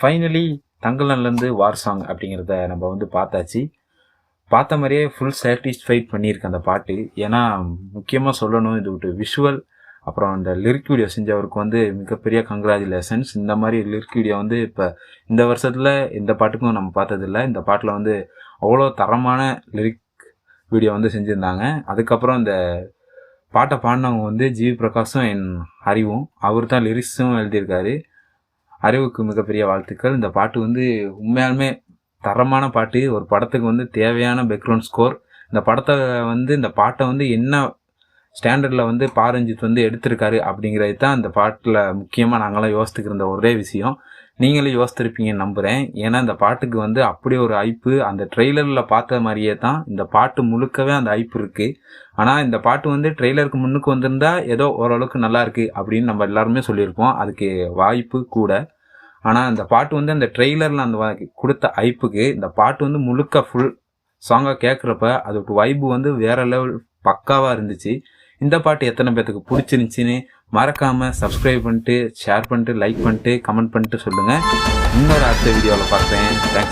Finally தங்கலன்லேருந்து வார் song அப்படிங்கிறத நம்ம வந்து பார்த்தாச்சு. பார்த்த மாதிரியே ஃபுல் சாட்டிஸ்ஃபைட் பண்ணியிருக்கு அந்த பாட்டு. ஏன்னா முக்கியமாக சொல்லணும், இது ஒரு விஷுவல் அப்புறம் அந்த லிரிக் வீடியோ செஞ்சவருக்கு வந்து மிகப்பெரிய கங்க்ராச்சுலேஷன்ஸ். இந்த மாதிரி லிரிக் வீடியோ வந்து இப்போ இந்த வருஷத்தில் எந்த பாட்டுக்கும் நம்ம பார்த்ததில்ல. இந்த பாட்டில் வந்து அவ்வளோ தரமான லிரிக் வீடியோ வந்து செஞ்சுருந்தாங்க. அதுக்கப்புறம் இந்த பாட்டை பாடினவங்க வந்து ஜிவி பிரகாஷும் என் அறிவும், அவர் தான் லிரிக்ஸும் எழுதியிருக்காரு. அறிவுக்கு மிகப்பெரிய வாழ்த்துக்கள். இந்த பாட்டு வந்து உண்மையாலுமே தரமான பாட்டு. ஒரு படத்துக்கு வந்து தேவையான பேக்ரவுண்ட் ஸ்கோர். இந்த படத்தை வந்து இந்த பாட்டை வந்து என்ன ஸ்டாண்டர்டில் வந்து பாரஞ்சித் வந்து எடுத்திருக்காரு அப்படிங்கிறது தான் இந்த பாட்டில் முக்கியமாக நாங்களாம் யோசித்துக்கு இருந்த ஒரே விஷயம். நீங்களும் யோசித்திருப்பீங்கன்னு நம்புகிறேன். ஏன்னா இந்த பாட்டுக்கு வந்து அப்படி ஒரு ஐப்பு, அந்த ட்ரெய்லரில் பார்த்த மாதிரியே தான் இந்த பாட்டு முழுக்கவே அந்த ஐப்பு இருக்குது. ஆனால் இந்த பாட்டு வந்து ட்ரெய்லருக்கு முன்னுக்கு வந்திருந்தா ஏதோ ஓரளவுக்கு நல்லா இருக்குது அப்படின்னு நம்ம எல்லாருமே சொல்லியிருப்போம். அதுக்கு வாய்ப்பு கூட. ஆனால் இந்த பாட்டு வந்து அந்த ட்ரெய்லரில் அந்த கொடுத்த ஐப்புக்கு இந்த பாட்டு வந்து முழுக்க ஃபுல் சாங்காக கேட்குறப்ப அதோட வைப்பு வந்து வேறு லெவல் பக்காவாக இருந்துச்சு. இந்த பாட்டு எத்தனை பேர்த்துக்கு பிடிச்சிருந்துச்சின்னு மறக்காமல் சப்ஸ்கிரைப் பண்ணிட்டு, ஷேர் பண்ணிட்டு, லைக் பண்ணிட்டு, கமெண்ட் பண்ணிட்டு சொல்லுங்கள். இன்னொரு அடுத்த வீடியோவில் பார்க்குறேன். தேங்க்ஸ்.